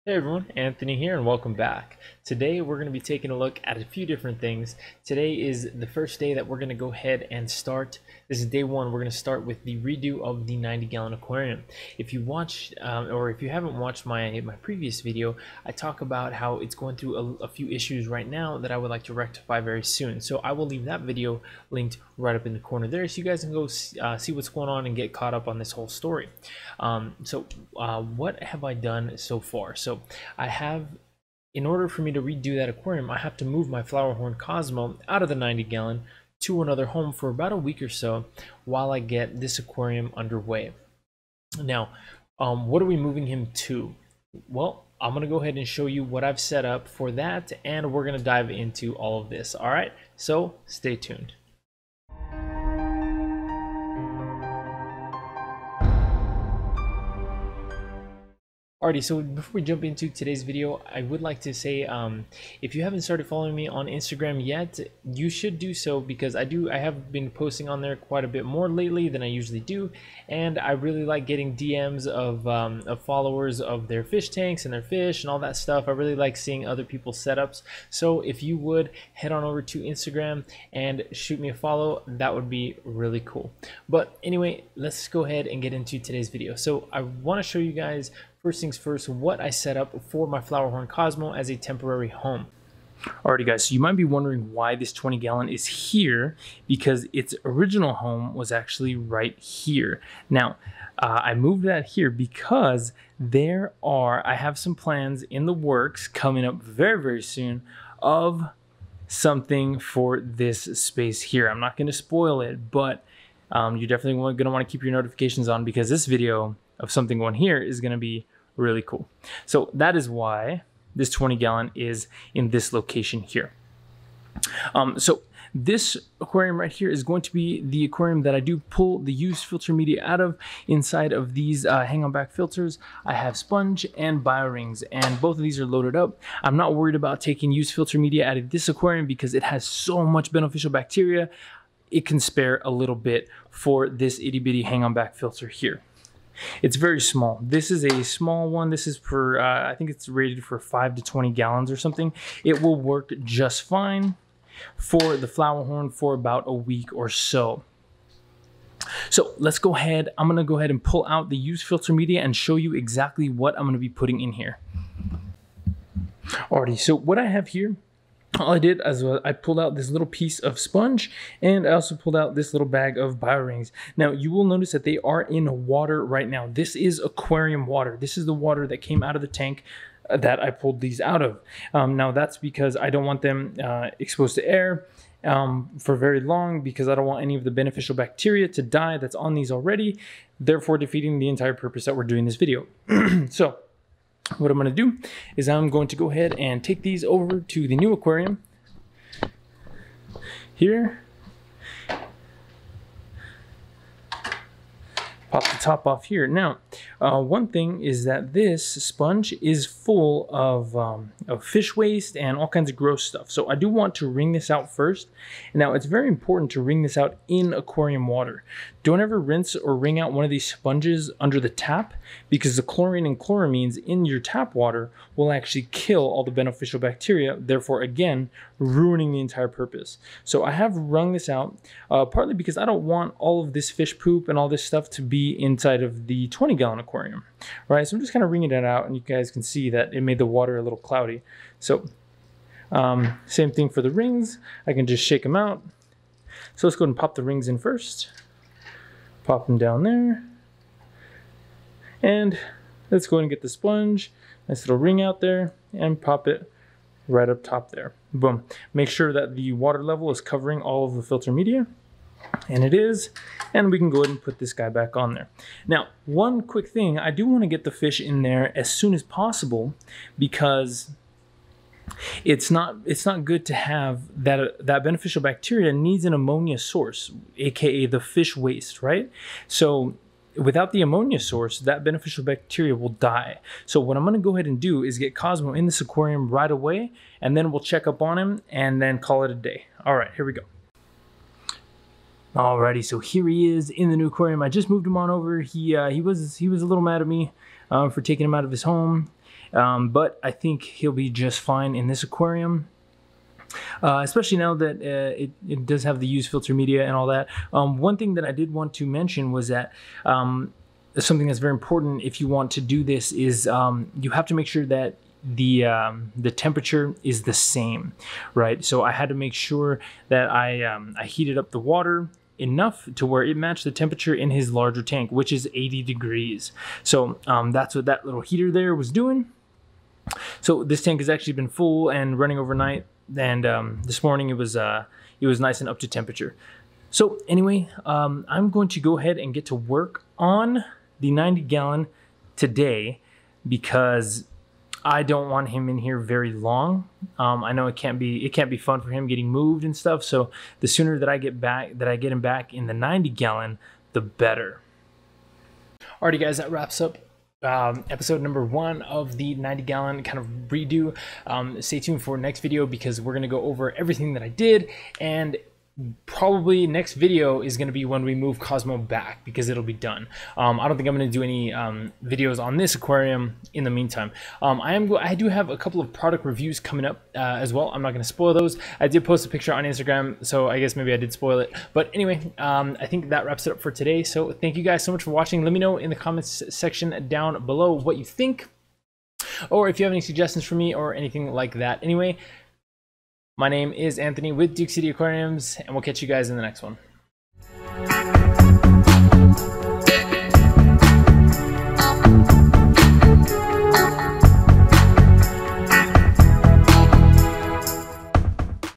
Hey everyone, Anthony here and welcome back. Today we're going to be taking a look at a few different things. Today is the first day that we're going to go ahead and start. This is day one. We're going to start with the redo of the 90-gallon aquarium. If you watched or if you haven't watched my previous video, I talk about how it's going through a few issues right now that I would like to rectify very soon. So I will leave that video linked right up in the corner there so you guys can go see what's going on and get caught up on this whole story. What have I done so far? So I have, in order for me to redo that aquarium, I have to move my Flowerhorn Cosmo out of the 90-gallon to another home for about a week or so while I get this aquarium underway. Now, what are we moving him to? Well, I'm going to go ahead and show you what I've set up for that, and we're going to dive into all of this. All right, so stay tuned. Alrighty, so before we jump into today's video, I would like to say if you haven't started following me on Instagram yet, you should do so because I have been posting on there quite a bit more lately than I usually do, and I really like getting DMs of followers of their fish tanks and their fish and all that stuff. I really like seeing other people's setups. So if you would head on over to Instagram and shoot me a follow, that would be really cool. But anyway, let's go ahead and get into today's video. So I want to show you guys, first things first, what I set up for my Flowerhorn Cosmo as a temporary home. Alrighty guys, so you might be wondering why this 20-gallon is here, because its original home was actually right here. Now, I moved that here because I have some plans in the works coming up very, very soon of something for this space here. I'm not going to spoil it, but you're definitely going to want to keep your notifications on because this video of something going here is going to be really cool. So that is why this 20-gallon is in this location here. So this aquarium right here is going to be the aquarium that I do pull the used filter media out of. Inside of these hang on back filters, I have sponge and bio rings, and both of these are loaded up. I'm not worried about taking used filter media out of this aquarium because it has so much beneficial bacteria. It can spare a little bit for this itty bitty hang on back filter here. It's very small. This is a small one. This is for, I think it's rated for 5 to 20 gallons or something. It will work just fine for the Flowerhorn for about a week or so. So let's go ahead. I'm going to go ahead and pull out the used filter media and show you exactly what I'm going to be putting in here. Alrighty, so what I have here, all I did is I pulled out this little piece of sponge, and I also pulled out this little bag of bio rings. Now you will notice that they are in water right now. This is aquarium water. This is the water that came out of the tank that I pulled these out of. Now that's because I don't want them exposed to air for very long, because I don't want any of the beneficial bacteria to die that's on these already, therefore defeating the entire purpose that we're doing this video. So what I'm going to do is I'm going to go ahead and take these over to the new aquarium here. Pop the top off here. Now, one thing is that this sponge is full of fish waste and all kinds of gross stuff. So I do want to wring this out first. Now, it's very important to wring this out in aquarium water. Don't ever rinse or wring out one of these sponges under the tap, because the chlorine and chloramines in your tap water will actually kill all the beneficial bacteria, therefore, again, ruining the entire purpose. So I have wrung this out, partly because I don't want all of this fish poop and all this stuff to be inside of the 20-gallon aquarium, right? So I'm just kind of wringing it out, and you guys can see that it made the water a little cloudy. So same thing for the rings. I can just shake them out. So let's go ahead and pop the rings in first. Pop them down there. And let's go ahead and get the sponge. Nice little ring out there, and pop it right up top there. Boom. Make sure that the water level is covering all of the filter media. And it is, and we can go ahead and put this guy back on there. Now, one quick thing, I do want to get the fish in there as soon as possible, because it's not good to have that beneficial bacteria needs an ammonia source, aka the fish waste, right? So without the ammonia source, that beneficial bacteria will die. So what I'm going to go ahead and do is get Cosmo in this aquarium right away, and then we'll check up on him and then call it a day. All right, here we go. Alrighty, so here he is in the new aquarium. I just moved him on over. He was a little mad at me for taking him out of his home, but I think he'll be just fine in this aquarium. Especially now that it does have the used filter media and all that. One thing that I did want to mention was that something that's very important if you want to do this is you have to make sure that the temperature is the same, right? So I had to make sure that I heated up the water enough to where it matched the temperature in his larger tank, which is 80 degrees. So that's what that little heater there was doing. So this tank has actually been full and running overnight, and this morning it was nice and up to temperature. So anyway, I'm going to go ahead and get to work on the 90-gallon today because I don't want him in here very long. I know it can't be fun for him getting moved and stuff. So the sooner that I get him back in the 90-gallon, the better. Alrighty, guys, that wraps up episode number 1 of the 90-gallon kind of redo. Stay tuned for next video because we're gonna go over everything that I did, and probably next video is going to be when we move Cosmo back because it'll be done. I don't think I'm going to do any videos on this aquarium in the meantime. I do have a couple of product reviews coming up as well. I'm not going to spoil those. I did post a picture on Instagram, so I guess maybe I did spoil it. But anyway, I think that wraps it up for today. So thank you guys so much for watching. Let me know in the comments section down below what you think, or if you have any suggestions for me or anything like that. Anyway, my name is Anthony with Duke City Aquariums, and we'll catch you guys in the next one.